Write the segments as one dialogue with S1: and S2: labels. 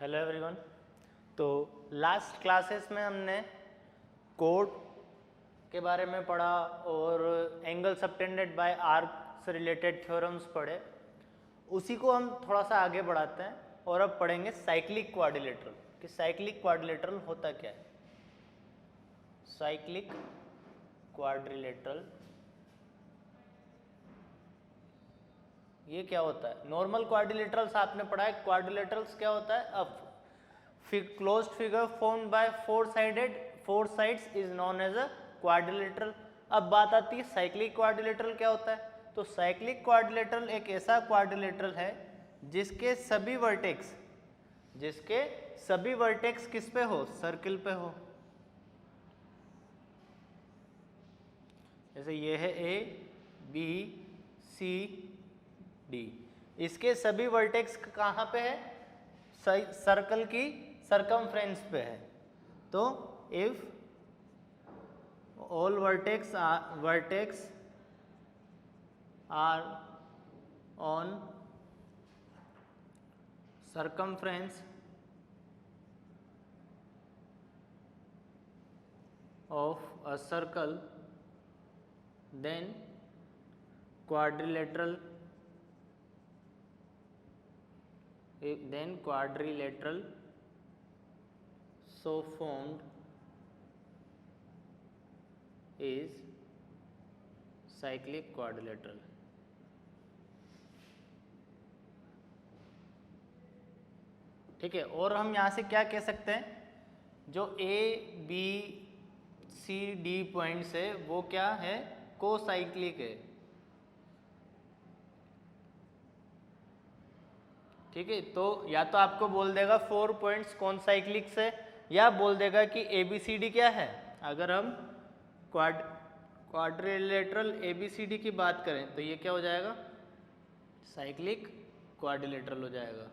S1: Hello everyone. तो last classes में हमने कोड के बारे में पढ़ा और एंगल सबटेंडेड बाय आर्क से रिलेटेड थ्योरम्स पढ़े। उसी को हम थोड़ा सा आगे बढ़ाते हैं और अब पढ़ेंगे साइक्लिक क्वाड्रिलेटरल कि साइक्लिक क्वाड्रिलेटरल होता क्या है। साइक्लिक क्वाड्रिलेटरल ये क्या होता है? नॉर्मल क्वाड्रिलेटरल्स आपने पढ़ा है। क्वाड्रिलेटरल्स क्या होता है? अब closed figure formed by four sides is known as a quadrilateral. अब बात आती है साइक्लिक क्वाड्रिलेटरल क्या होता है। तो साइक्लिक क्वाड्रिलेटरल एक ऐसा क्वाड्रिलेटरल है जिसके सभी वर्टेक्स किस पे हो? सर्किल पे हो। जैसे ये है ए बी सी डी, इसके सभी वर्टेक्स कहाँ पे है? सर्कल की सरकमफ्रेंस पे है। तो if all vertex are on circumference of a circle, then quadrilateral so formed is cyclic quadrilateral. ठीक है। और हम यहाँ से क्या कह सकते हैं? जो A B C D points है वो क्या है? कोसाइक्लिक है। ठीक है। तो या तो आपको बोल देगा 4 पॉइंट्स कौन साइक्लिक से, या बोल देगा कि ए बी सी डी क्या है। अगर हम quadrilateral A B C D की बात करें तो ये क्या हो जाएगा? साइक्लिक क्वाड्रिलेटरल हो जाएगा।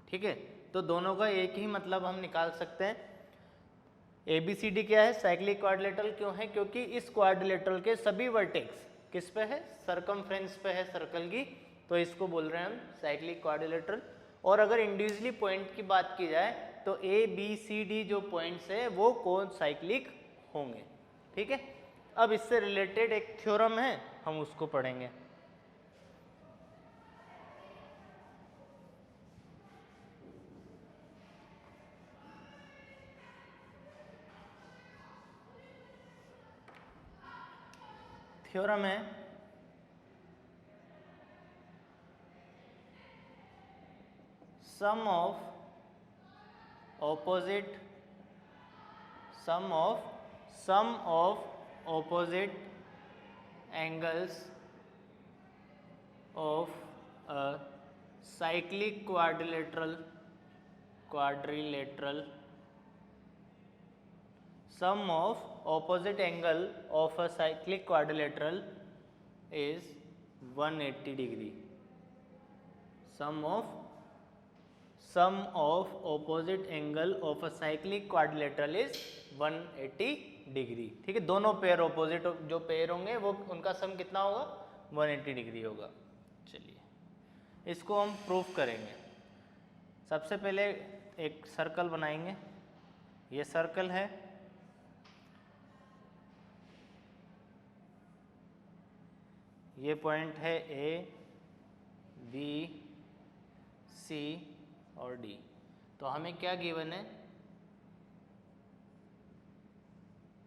S1: ठीक है। तो दोनों का एक ही मतलब हम निकाल सकते हैं। ए बी सी डी क्या है? साइक्लिक क्वाड्रिलेटरल क्यों है? क्योंकि इस क्वाड्रिलेटरल के सभी वर्टेक्स किस पे है? सरकमफ्रेंस पे है सर्कल की। तो इसको बोल रहे हैं हम साइक्लिक क्वाड्रिलेटरल। और अगर इंडिविजुअली पॉइंट की बात की जाए तो ए बी सी डी जो पॉइंट्स है वो कौन साइक्लिक होंगे। ठीक है। अब इससे रिलेटेड एक थ्योरम है, हम उसको पढ़ेंगे। थ्योरम है sum of opposite angles of a cyclic quadrilateral sum of opposite angle of a cyclic quadrilateral is 180 degree. Sum of opposite angle of a cyclic quadrilateral is 180 degree. ठीक है। दोनों pair opposite जो pair होंगे वो उनका सम कितना होगा? 180 degree होगा। चलिए इसको हम प्रूफ करेंगे। सबसे पहले एक सर्कल बनाएंगे। ये सर्कल है, ये पॉइंट है ए बी सी और डी। तो हमें क्या गिवन है?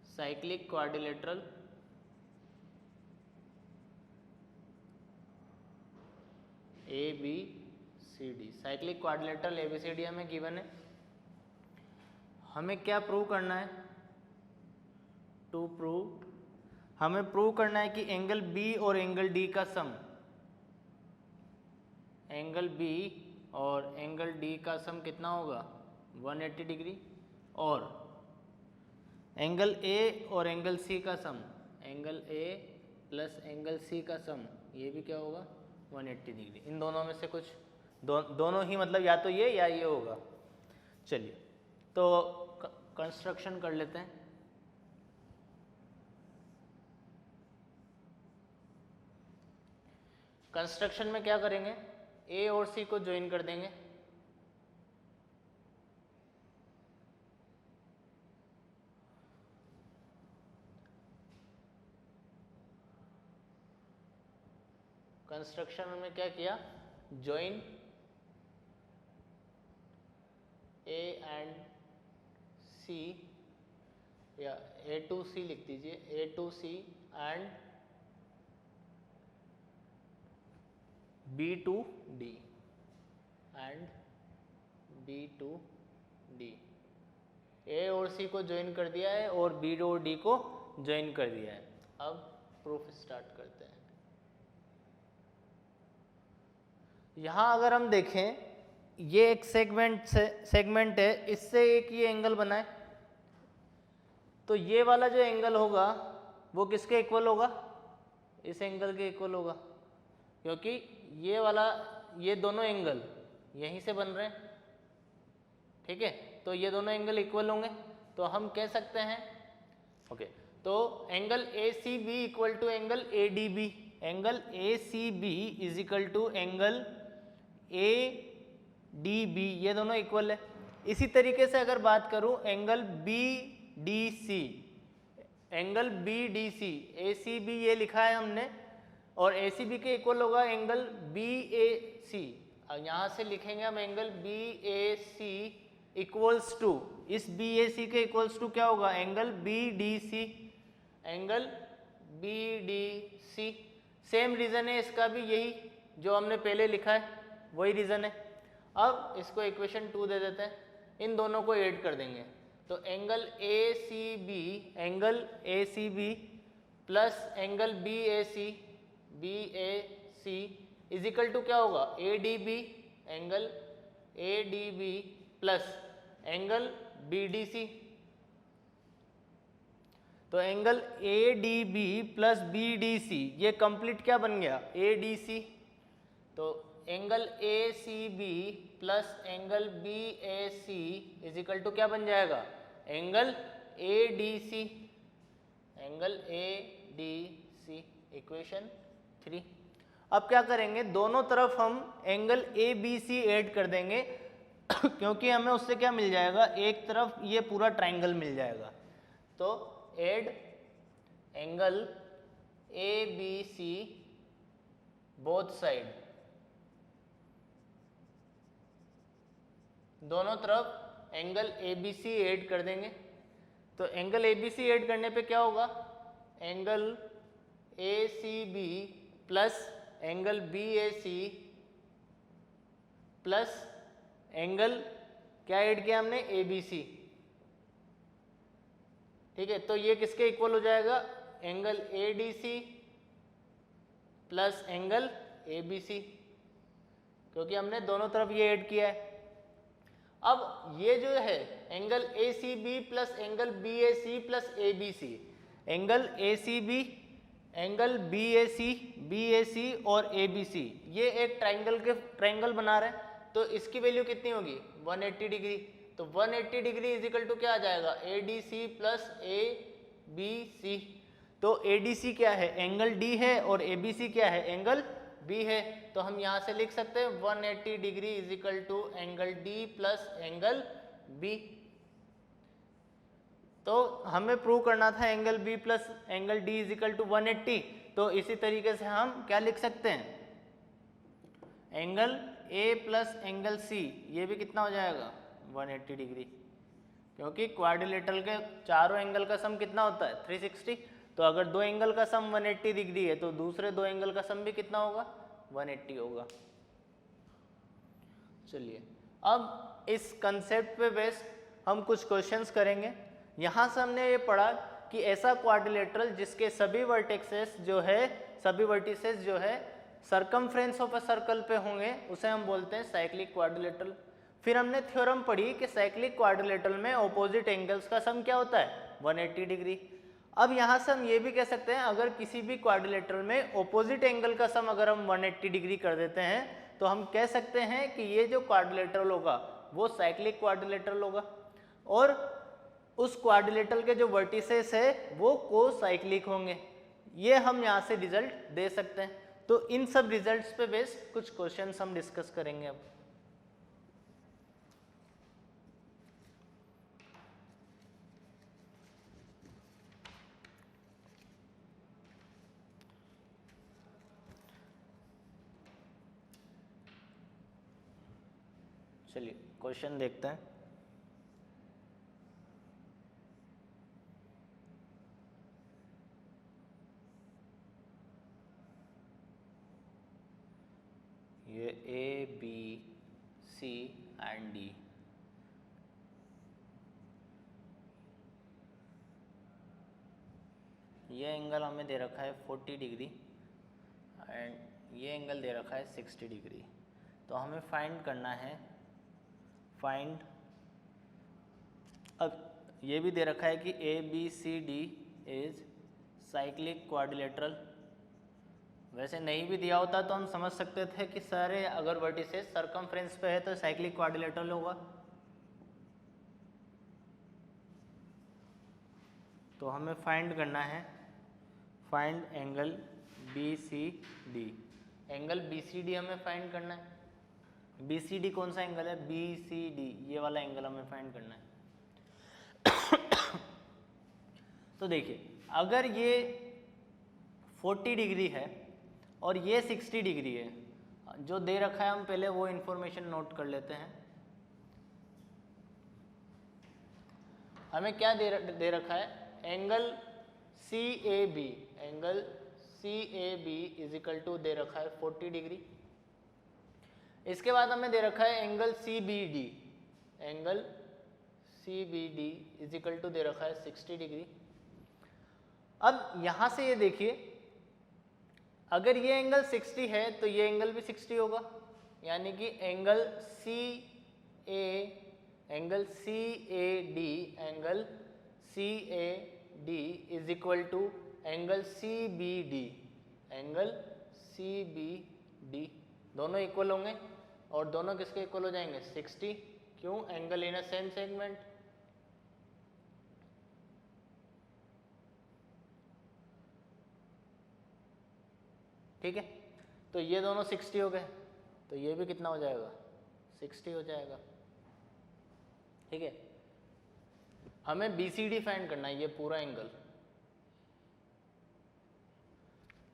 S1: Cyclic quadrilateral A B C D. Cyclic quadrilateral A B C D हमें गिवन है। हमें क्या प्रूव करना है? हमें प्रूव करना है कि एंगल बी और एंगल डी का सम, एंगल बी और एंगल डी का सम कितना होगा? 180 डिग्री। और एंगल ए और एंगल सी का sum, angle A plus angle C का सम, ये भी क्या होगा? 180 डिग्री। इन दोनों में से कुछ दोनों ही, मतलब या तो ये या ये होगा। चलिए तो कंस्ट्रक्शन कर लेते हैं। कंस्ट्रक्शन में क्या करेंगे? ए और सी को ज्वाइन कर देंगे, कंस्ट्रक्शन में क्या किया, ज्वाइन ए एंड सी, या ए टू सी लिख दीजिए, A to C and B to D, and B to D. A और सी को ज्वाइन कर दिया है और बी और डी को ज्वाइन कर दिया है। अब प्रूफ स्टार्ट करते हैं। यहाँ अगर हम देखें, ये एक सेगमेंट है, इससे एक ये एंगल बना है, तो ये वाला जो एंगल होगा वो किसके इक्वल होगा, इस एंगल के इक्वल होगा, क्योंकि ये वाला, ये दोनों एंगल यहीं से बन रहे हैं, ठीक है, तो ये दोनों एंगल इक्वल होंगे, तो हम कह सकते हैं ओके, तो angle A C B equal to angle A D B, angle A C B is equal to angle A D B, ये दोनों इक्वल है। इसी तरीके से अगर बात करूं angle B D C, angle B D C, A C B ये लिखा है हमने, और ए सी बी के इक्वल होगा एंगल बी ए सी। अब यहाँ से लिखेंगे हम angle B A C equals to, इस बी ए सी के इक्वल्स टू क्या होगा, angle B D C, angle B D C. Same reason है इसका भी, यही जो हमने पहले लिखा है वही रीजन है। अब इसको इक्वेशन 2 दे देते हैं, इन दोनों को ऐड कर देंगे, तो angle A C B, angle A C B plus angle B A C is equal to क्या होगा, A D B, angle A D B plus angle B D C. तो angle A D B plus B D C, ये complete क्या बन गया, A D C. तो angle A C B plus angle B A C is equal to क्या बन जाएगा, angle A D C, angle A D C, equation 3। अब क्या करेंगे, दोनों तरफ हम angle A B C add कर देंगे क्योंकि हमें उससे क्या मिल जाएगा, एक तरफ ये पूरा ट्राइंगल मिल जाएगा। तो add angle A B C both side, दोनों तरफ angle A B C add कर देंगे। तो angle A B C add करने पे क्या होगा, angle A C B plus angle B A C plus angle क्या ऐड किया हमने, ए बी सी, ठीक है। तो ये किसके इक्वल हो जाएगा, angle A D C plus angle A B C, क्योंकि हमने दोनों तरफ ये ऐड किया है। अब ये जो है angle A C B plus angle B A C plus A B C, angle A C B, angle B A C और ए बी सी, ये एक ट्राइंगल बना रहे हैं, तो इसकी वैल्यू कितनी होगी, 180 डिग्री। तो 180 डिग्री इज इक्वल टू क्या आ जाएगा, A D C plus A B C. तो ए डी सी क्या है, एंगल डी है, और ए बी सी क्या है, एंगल बी है। तो हम यहाँ से लिख सकते हैं 180 degree is equal to angle D plus angle B. तो हमें प्रूव करना था angle B plus angle D is equal to 180। तो इसी तरीके से हम क्या लिख सकते हैं, angle A plus angle C, ये भी कितना हो जाएगा, 180 डिग्री, क्योंकि क्वाड्रिलेटरल के चारों एंगल का सम कितना होता है, 360। तो अगर दो एंगल का सम 180 डिग्री है तो दूसरे दो एंगल का सम भी कितना होगा, 180 होगा। चलिए अब इस कंसेप्ट पे बेस्ड हम कुछ क्वेश्चंस करेंगे। यहाँ से हमने ये पढ़ा कि ऐसा क्वाड्रिलेटरल जिसके सभी वर्टेक्सेस जो है सरकमफ्रेंस ऑफ अ सर्कल पे होंगे, उसे हम बोलते हैं साइक्लिक क्वाड्रिलेटरल। फिर हमने थ्योरम पढ़ी कि साइक्लिक क्वाड्रिलेटरल में ऑपोजिट एंगल्स का सम क्या होता है, 180 डिग्री। अब यहाँ से हम ये भी कह सकते हैं, अगर किसी भी क्वाड्रिलेटरल में ऑपोजिट एंगल का सम अगर हम 180 डिग्री कर देते हैं तो हम कह सकते हैं कि ये जो क्वाड्रिलेटरल होगा वो साइक्लिक क्वाड्रिलेटरल होगा, और उस क्वाड्रिलेटरल के जो वर्टिसेस है वो कोसाइक्लिक होंगे। ये हम यहाँ से रिजल्ट दे सकते हैं। तो इन सब रिजल्ट्स पे बेस्ड कुछ क्वेश्चंस हम डिस्कस करेंगे अब। चलिए क्वेश्चन देखते हैं। ये A B C and D, ये एंगल हमें दे रखा है 40 डिग्री एंड ये एंगल दे रखा है 60 डिग्री। तो हमें फाइंड करना है, अब ये भी दे रखा है कि A B C D is cyclic quadrilateral. वैसे नहीं भी दिया होता तो हम समझ सकते थे कि सारे अगर वर्टिसेस सर्कमफ्रेंस पे है तो साइक्लिक क्वाड्रिलेटरल होगा। तो हमें फाइंड करना है, find angle B C D. Angle B C D हमें फाइंड करना है। बी सी डी कौन सा एंगल है? बी सी डी, ये वाला एंगल हमें फाइंड करना है। तो देखिए अगर ये 40 डिग्री है और ये 60 डिग्री है, जो दे रखा है हम पहले वो इन्फॉर्मेशन नोट कर लेते हैं। हमें क्या दे रखा है? Angle C A B, angle C A B is equal to दे रखा है 40 डिग्री। इसके बाद हमें दे रखा है angle C B D, angle C B D is equal to दे रखा है 60 डिग्री। अब यहां से ये देखिए, अगर ये एंगल 60 है तो ये एंगल भी 60 होगा, यानी कि angle C A D, angle C A D is equal to angle C B D, angle C B D. दोनों इक्वल होंगे और दोनों किसके इक्वल हो जाएंगे? 60। क्यों? Angle in a same segment. ठीक है, तो ये दोनों 60 हो गए, तो ये भी कितना हो जाएगा? 60 हो जाएगा। ठीक है, हमें बी सी डी फाइंड करना है, ये पूरा एंगल।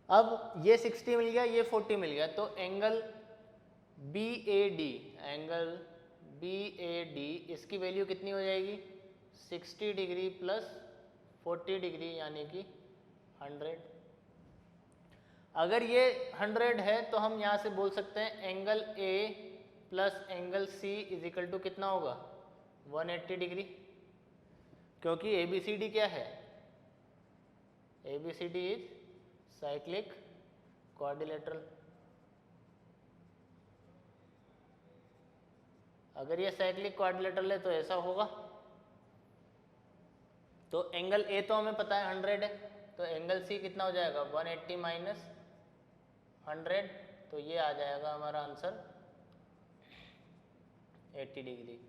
S1: अब ये 60 मिल गया, ये 40 मिल गया, तो angle B A D, angle B A D, इसकी वैल्यू कितनी हो जाएगी? 60 डिग्री प्लस 40 डिग्री, यानी कि 100। अगर ये 100 है तो हम यहाँ से बोल सकते हैं angle A plus angle C is equal to कितना होगा? 180 डिग्री, क्योंकि ए बी सी डी क्या है? A B C D is cyclic quadrilateral. अगर ये साइक्लिक क्वाड्रिलेटरल है तो ऐसा होगा। तो एंगल ए तो हमें पता है 100 है, तो एंगल सी कितना हो जाएगा? 180 माइनस 100, तो ये आ जाएगा हमारा आंसर 80 डिग्री।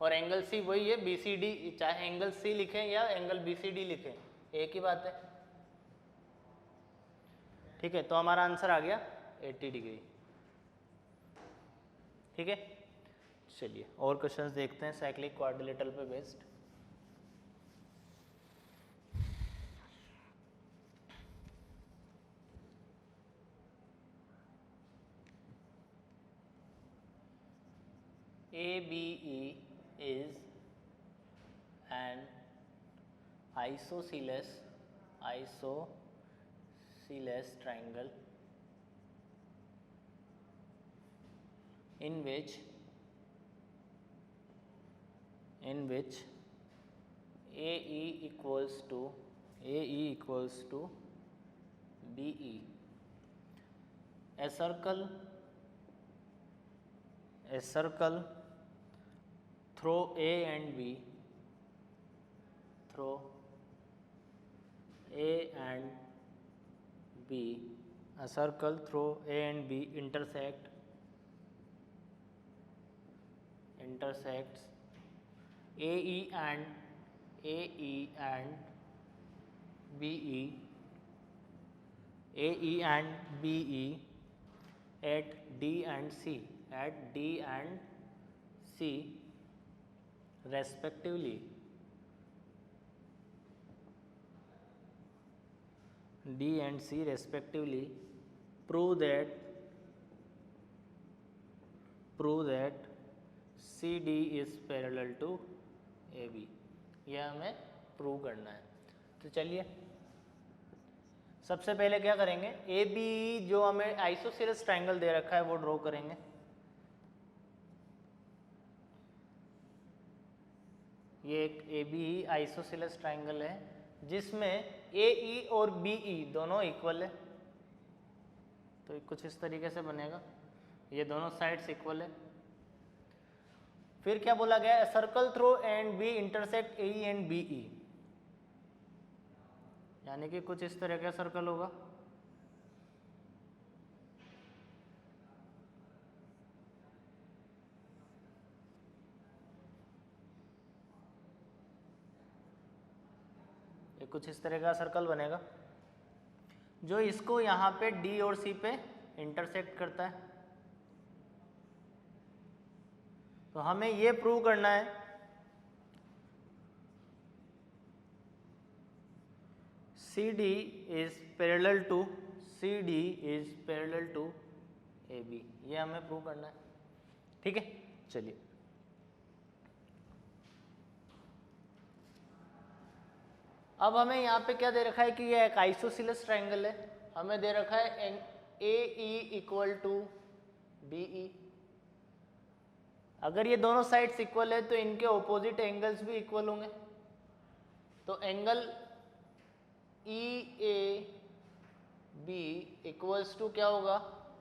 S1: और एंगल सी वही है बी सी डी, चाहे एंगल सी लिखें या एंगल बी सी डी लिखें, एक ही बात है। ठीक है, तो हमारा आंसर आ गया 80 डिग्री। ठीक है, चलिए और क्वेश्चंस देखते हैं साइक्लिक क्वाड्रिलेटरल पे based. ABE is an isosceles triangle in which AE equals to BE. A circle through A and B, a circle through A and B intersects AE and BE AE and BE at D and C respectively prove that CD is parallel to AB। यह हमें prove करना है। तो चलिए सबसे पहले क्या करेंगे, ABE जो हमें आइसोसेलेस ट्रायंगल दे रखा है वो ड्रॉ करेंगे। ये एक ABE आइसोसेलेस ट्रायंगल है जिसमें AE और BE दोनों इक्वल है। तो कुछ इस तरीके से बनेगा, ये दोनों साइड्स इक्वल है। फिर क्या बोला गया, circle through and B intersect AE and BE, यानी कि कुछ इस तरह का सर्कल होगा। ये कुछ इस तरह का सर्कल बनेगा जो इसको यहाँ पे D और C पे इंटरसेक्ट करता है। तो हमें ये प्रूव करना है CD is parallel to AB, ये हमें प्रूव करना है। ठीक है, चलिए अब हमें यहाँ पे क्या दे रखा है कि ये एक आइसोसेलेस ट्रायंगल है। हमें दे रखा है AE इक्वल टू BE। अगर ये दोनों साइड्स इक्वल है तो इनके ऑपोजिट एंगल्स भी इक्वल होंगे। तो एंगल EAB इक्वल्स टू क्या होगा,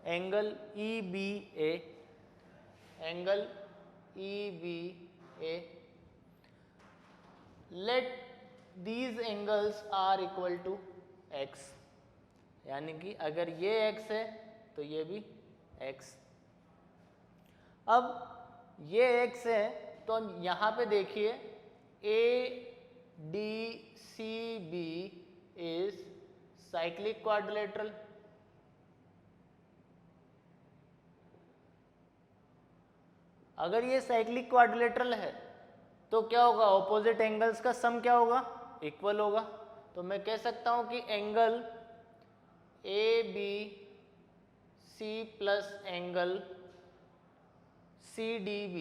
S1: angle EBA। Let these angles are equal to x, यानी कि अगर ये x है तो ये भी x। अब ये x है तो यहाँ पे देखिए ADCB इज साइक्लिक क्वाड्रिलेटरल। अगर ये साइक्लिक क्वाड्रिलेटरल है तो क्या होगा, ऑपोजिट एंगल्स का सम क्या होगा, इक्वल होगा। तो मैं कह सकता हूं कि angle ABC plus angle CDB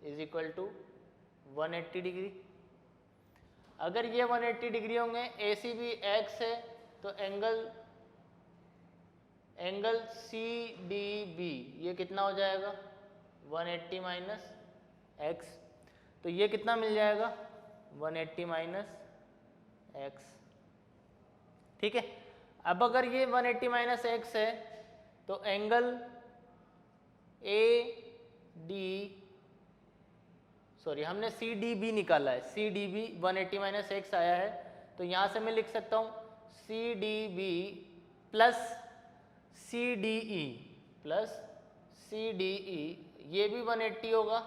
S1: is equal to 180 degree. अगर ये 180 डिग्री होंगे, ACB x है तो एंगल CDB ये कितना हो जाएगा, 180 माइनस x। तो ये कितना मिल जाएगा, 180 माइनस x। ठीक है, अब अगर ये 180 माइनस x है तो एंगल हमने CDB निकाला है, CDB 180 माइनस x आया है। तो यहाँ से मैं लिख सकता हूँ CDB प्लस CDE ये भी 180 होगा,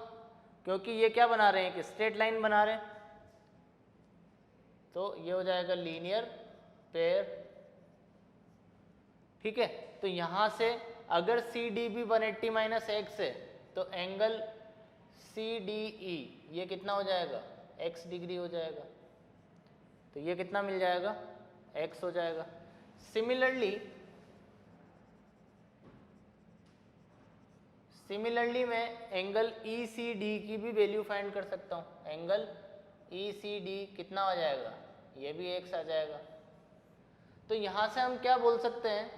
S1: क्योंकि ये क्या बना रहे हैं, कि स्ट्रेट लाइन बना रहे हैं। तो ये हो जाएगा लीनियर पेयर। ठीक है, तो यहाँ से अगर CDB 180 माइनस x है तो एंगल CDE ये कितना हो जाएगा, x डिग्री हो जाएगा। तो ये कितना मिल जाएगा, x हो जाएगा। सिमिलरली मैं एंगल ECD की भी वैल्यू फाइंड कर सकता हूँ। एंगल ECD कितना आ जाएगा, ये भी x आ जाएगा। तो यहाँ से हम क्या बोल सकते हैं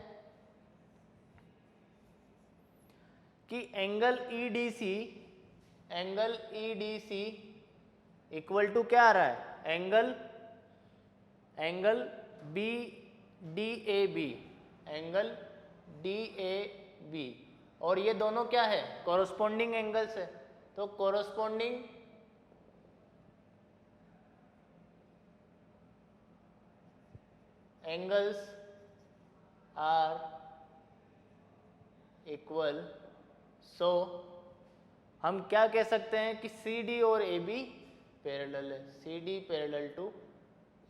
S1: कि एंगल EDC इक्वल टू क्या आ रहा है, एंगल DAB, और ये दोनों क्या है, कॉरस्पॉन्डिंग एंगल्स है। तो corresponding angles are equal. So हम क्या कह सकते हैं कि CD और AB पैरेलल है, CD parallel to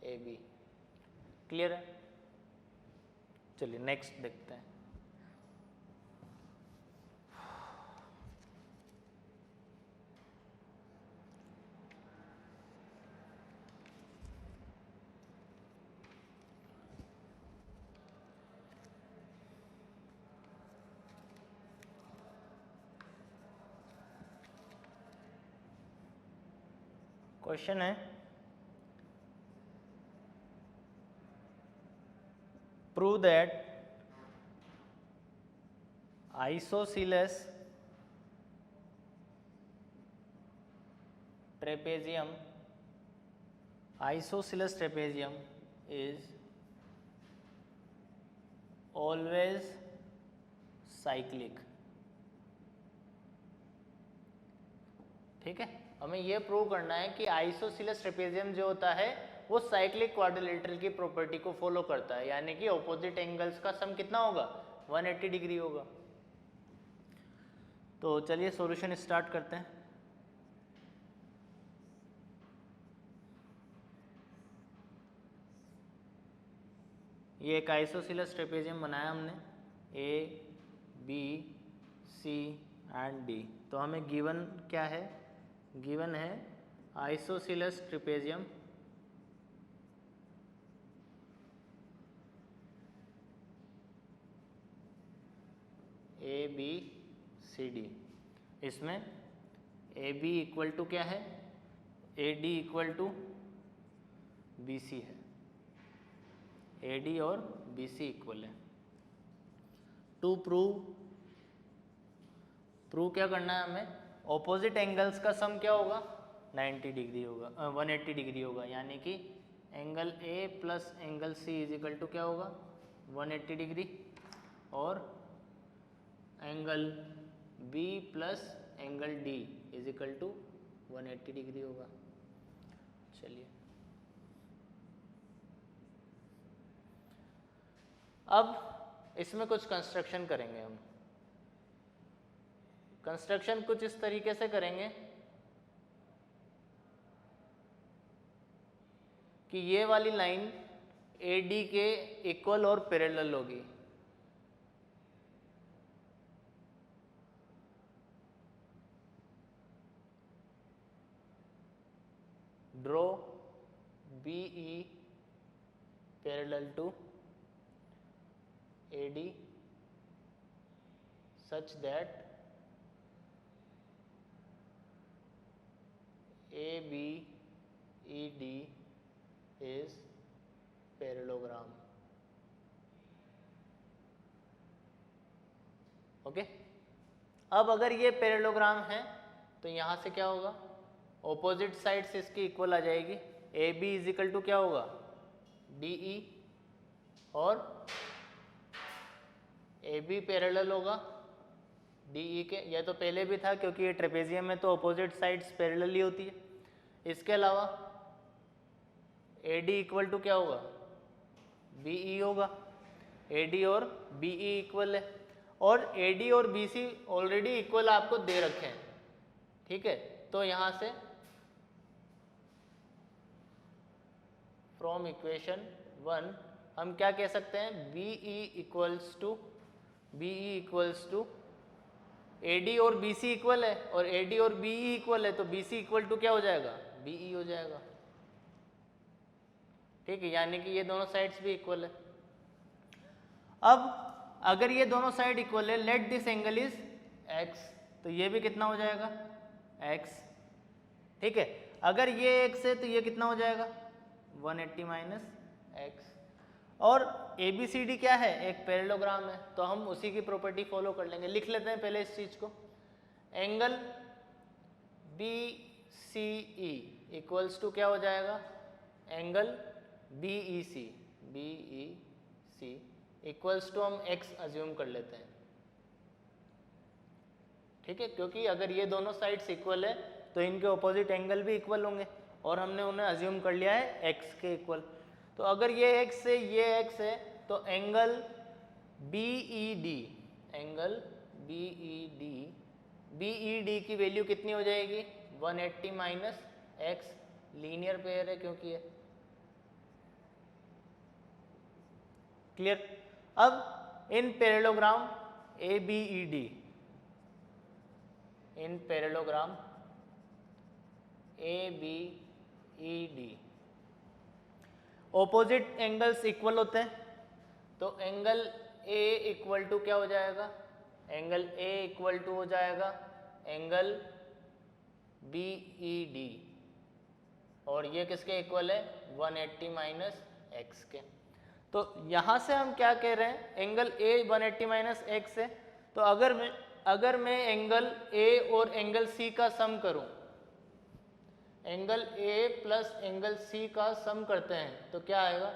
S1: A B. Clear है? चलिए नेक्स्ट देखते हैं। क्वेश्चन है, prove that isosceles trapezium is always cyclic। ठीक है, हमें यह प्रूव करना है कि आइसोसेलेस ट्रेपेजियम जो होता है वो साइक्लिक क्वाड्रिलेटरल की प्रॉपर्टी को फॉलो करता है, यानी कि ऑपोजिट एंगल्स का सम कितना होगा, 180 डिग्री होगा। तो चलिए सॉल्यूशन स्टार्ट करते हैं। ये एक आइसोसेलेस ट्रेपेजियम बनाया हमने, A B C and D. तो हमें गिवन क्या है, गिवन है isosceles trapezium A B C D. इसमें ए बी इक्वल टू क्या है, A D equal to B C है, ए डी और बी सी इक्वल है। टू प्रूव क्या करना है हमें, ऑपोजिट एंगल्स का सम क्या होगा, 90 डिग्री होगा, 180 डिग्री होगा, यानी कि angle A plus angle C is equal to क्या होगा, 180 डिग्री, और angle B plus angle D is equal to 180 degree होगा। चलिए अब इसमें कुछ कंस्ट्रक्शन करेंगे हम। कंस्ट्रक्शन कुछ इस तरीके से करेंगे कि ये वाली लाइन ए डी के इक्वल और पैरेलल होगी, draw B E parallel to AD such that ABED is parallelogram। Okay, अब अगर ये पैरेललोग्राम है तो यहाँ से क्या होगा, ऑपोजिट साइड्स इसकी इक्वल आ जाएगी। A B is equal to क्या होगा, डी ई, और ए बी पैरेलल होगा डी ई के। यह तो पहले भी था क्योंकि ये ट्रेपेजियम में तो ऑपोजिट साइड्स पैरेलल ही होती है। इसके अलावा ए डी इक्वल टू क्या होगा, बी ई होगा, ए डी और बी ई इक्वल है, और ए डी और बी सी ऑलरेडी इक्वल आपको दे रखे हैं। ठीक है, तो यहाँ से फ्रॉम इक्वेशन 1 हम क्या कह सकते हैं, B E equals to A D और बी सी इक्वल है, और ए डी और बी ई इक्वल है, तो बी सी इक्वल टू क्या हो जाएगा, बी ई हो जाएगा। ठीक है, यानी कि ये दोनों साइड्स भी इक्वल है। अब अगर ये दोनों साइड इक्वल है, let this angle is x, तो ये भी कितना हो जाएगा, एक्स। ठीक है, अगर ये एक्स है तो ये कितना हो जाएगा, 180 माइनस एक्स। और ए बी सी डी क्या है, एक पैरेललोग्राम है, तो हम उसी की प्रॉपर्टी फॉलो कर लेंगे। लिख लेते हैं पहले इस चीज को, angle B C E equals to क्या हो जाएगा, angle B E C equals to हम एक्स अज्यूम कर लेते हैं। ठीक है, क्योंकि अगर ये दोनों साइड्स इक्वल है तो इनके ऑपोजिट एंगल भी इक्वल होंगे, और हमने उन्हें अज्यूम कर लिया है एक्स के इक्वल। तो अगर ये एक्स है, ये एक्स है, तो एंगल बी ई डी की वैल्यू कितनी हो जाएगी, 180 माइनस एक्स, लीनियर पेयर है क्योंकि ये। क्लियर। अब इन पैरेललोग्राम ABED, इन parallelogram ABED opposite angles equal होते हैं, तो एंगल A इक्वल टू क्या हो जाएगा, एंगल A इक्वल टू हो जाएगा एंगल BED, और ये किसके इक्वल है, 180 माइनस एक्स के। तो यहाँ से हम क्या कह रहे हैं, एंगल A 180 माइनस एक्स है, तो अगर मैं एंगल A और एंगल C का सम करूं, angle A plus angle C का सम करते हैं तो क्या आएगा,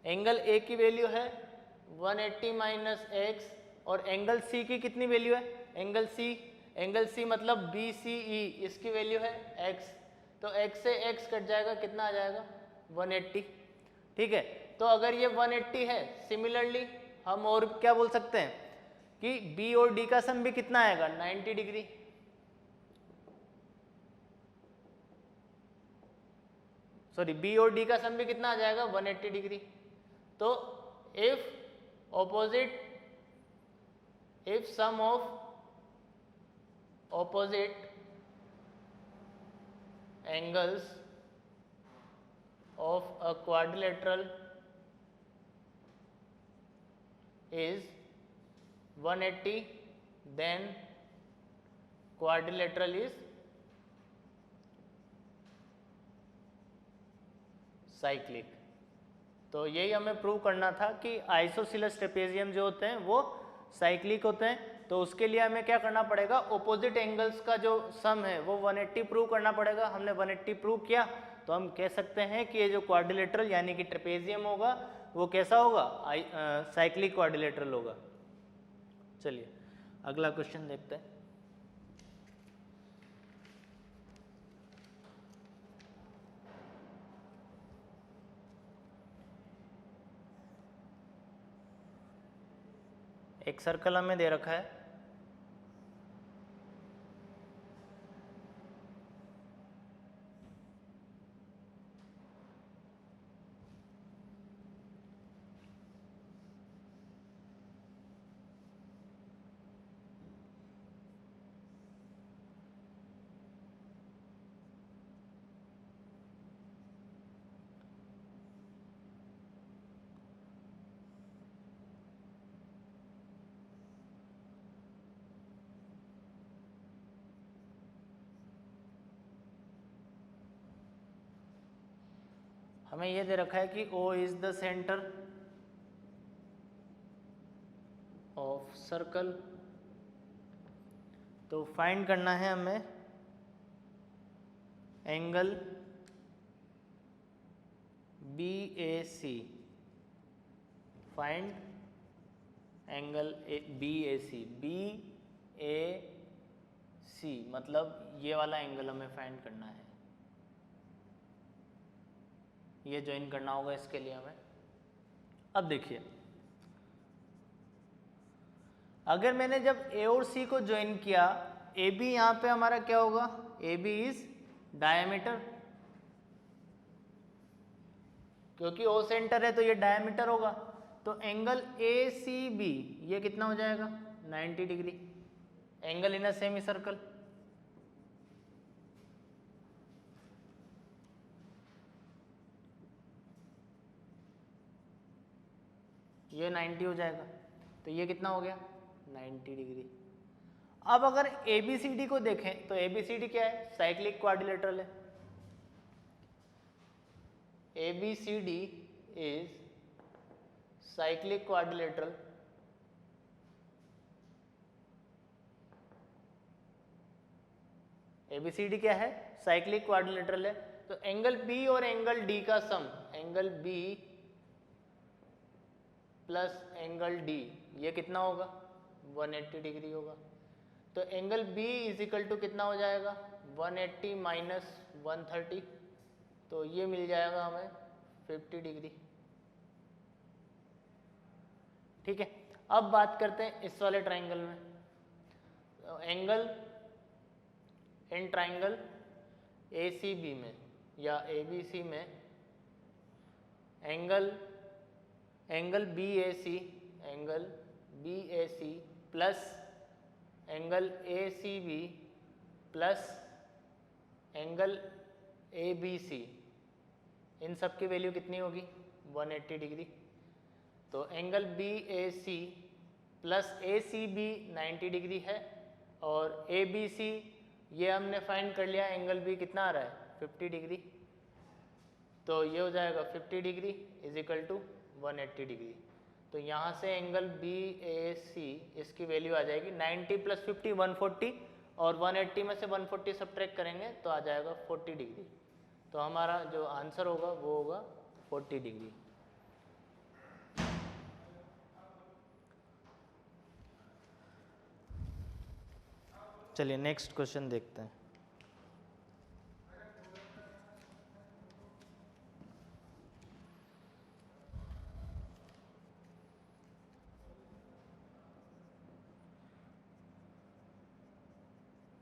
S1: एंगल A की वैल्यू है 180 माइनस एक्स और एंगल C की कितनी वैल्यू है, एंगल C मतलब BCE, इसकी वैल्यू है x, तो x से x कट जाएगा, कितना आ जाएगा 180। ठीक है, तो अगर ये 180 है, सिमिलरली हम और क्या बोल सकते हैं कि B और D का सम भी कितना आएगा 90 डिग्री। सॉरी, B और D का सम भी कितना आ जाएगा 180 डिग्री। तो if sum of opposite angles of a quadrilateral is 180, then quadrilateral is cyclic. तो यही हमें प्रूव करना था कि आइसोसेलेस ट्रेपेजियम जो होते हैं वो साइक्लिक होते हैं। तो उसके लिए हमें क्या करना पड़ेगा, ऑपोजिट एंगल्स का जो सम है वो 180 प्रूव करना पड़ेगा। हमने 180 प्रूव किया तो हम कह सकते हैं कि ये जो क्वाड्रिलेटरल यानी कि ट्रेपेजियम होगा वो कैसा होगा, साइक्लिक क्वाड्रिलेटरल होगा। चलिए अगला क्वेश्चन देखते हैं। एक सर्कल हमें दे रखा है, हमें ये दे रखा है कि O is the centre of circle. तो फाइंड करना है हमें angle BAC, find angle BAC, BAC मतलब ये वाला एंगल हमें फाइंड करना है, ये ज्वाइन करना होगा इसके लिए हमें। अब देखिए, अगर मैंने जब A और C को ज्वाइन किया, AB यहाँ पे हमारा क्या होगा, AB इज डायमीटर, क्योंकि O सेंटर है तो ये डायमीटर होगा। तो एंगल ACB ये कितना हो जाएगा 90 degree, angle in a semi circle. ये 90 हो जाएगा, तो ये कितना हो गया 90 डिग्री। अब अगर ABCD को देखें तो ABCD क्या है, साइक्लिक क्वाड्रिलेटरल है। ABCD is cyclic quadrilateral. ABCD क्या है, साइक्लिक क्वाड्रिलेटरल है। तो एंगल B और एंगल D का sum, angle B plus angle D ये कितना होगा 180 डिग्री होगा। तो angle B is equal to कितना हो जाएगा 180 माइनस 130, तो ये मिल जाएगा हमें 50 डिग्री। ठीक है, अब बात करते हैं इस वाले ट्राइंगल में। तो एंगल इन ट्राइंगल ACB में या ABC में angle angle BAC, angle BAC plus angle ACB plus angle ABC, इन सब की वैल्यू कितनी होगी 180 डिग्री। तो angle BAC plus ACB 90 degree है और ABC ये हमने फाइंड कर लिया, एंगल B कितना आ रहा है 50 डिग्री। तो ये हो जाएगा 50 degree is equal to 180 degree. तो यहाँ से एंगल BAC इसकी वैल्यू आ जाएगी 90 प्लस 50 140 और 180 में से 140 सब्ट्रैक्ट करेंगे तो आ जाएगा 40 डिग्री। तो हमारा जो आंसर होगा वो होगा 40 डिग्री। चलिए नेक्स्ट क्वेश्चन देखते हैं।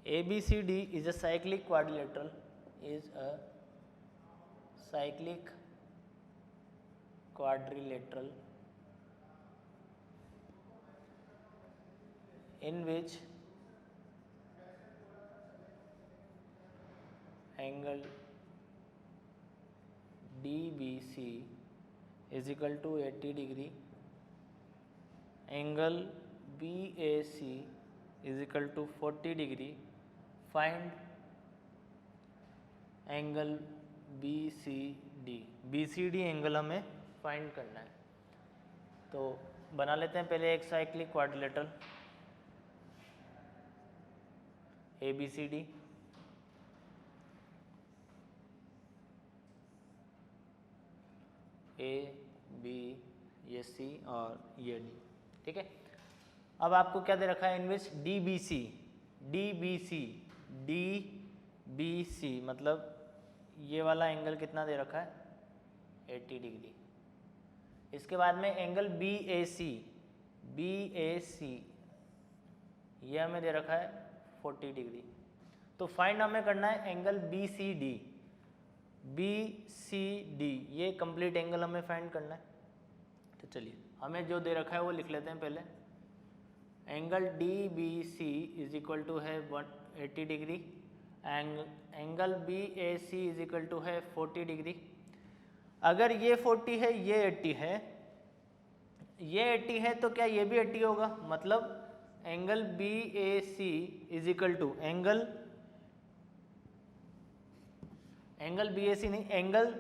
S1: ABCD is a cyclic quadrilateral, is a cyclic quadrilateral in which angle DBC is equal to 80 degree, angle BAC is equal to 40 degree, find angle BCD angle हमें find करना है। तो बना लेते हैं पहले एक cyclic quadrilateral ABCD, A B ये C और ये D, ठीक है। अब आपको क्या दे रखा है, इनविच DBC मतलब ये वाला एंगल कितना दे रखा है 80 डिग्री। इसके बाद में एंगल BAC ये हमें दे रखा है 40 डिग्री। तो फाइंड हमें करना है एंगल BCD, ये कंप्लीट एंगल हमें फाइंड करना है। तो चलिए हमें जो दे रखा है वो लिख लेते हैं पहले। Angle DBC is equal to है 80 degree, angle BAC is equal to है 40 डिग्री। अगर ये 40 है ये 80 है, ये 80 है तो क्या ये भी 80 होगा, मतलब angle BAC is equal to angle BAC नहीं, एंगल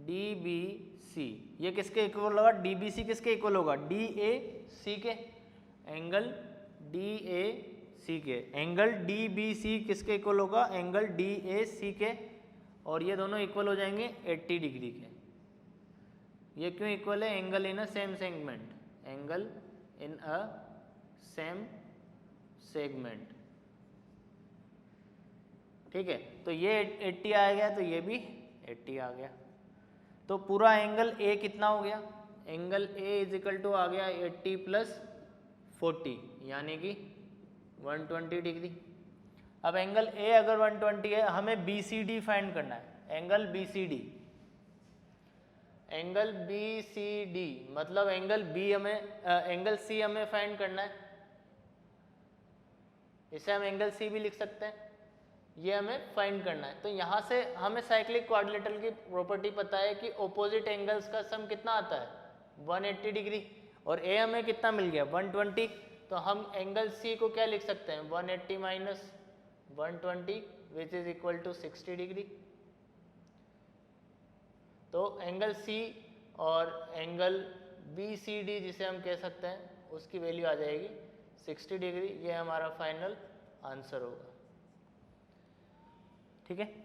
S1: DBC ये किसके इक्वल होगा, DBC किसके इक्वल होगा DAC के, एंगल DAC के, एंगल DBC किसके इक्वल होगा एंगल DAC के, और ये दोनों इक्वल हो जाएंगे 80 डिग्री के। ये क्यों इक्वल है, angle in a same segment, angle in a same segment, ठीक है। तो ये 80 आ गया तो ये भी 80 आ गया। तो पूरा एंगल A कितना हो गया, angle A is equal to आ गया 80 प्लस 40 यानी कि 120 डिग्री। अब एंगल A अगर 120 है, हमें BCD फाइंड करना है, एंगल BCD मतलब एंगल C हमें फाइंड करना है। इसे हम एंगल C भी लिख सकते हैं, ये हमें फाइंड करना है। तो यहाँ से हमें साइक्लिक क्वाड्रिलेटरल की प्रॉपर्टी पता है कि ऑपोजिट एंगल्स का सम कितना आता है 180 डिग्री, और A हमें कितना मिल गया 120। तो हम एंगल C को क्या लिख सकते हैं 180 minus 120 which is equal to 60 degree. तो एंगल C और एंगल BCD जिसे हम कह सकते हैं उसकी वैल्यू आ जाएगी 60 डिग्री। ये हमारा फाइनल आंसर होगा, ठीक है।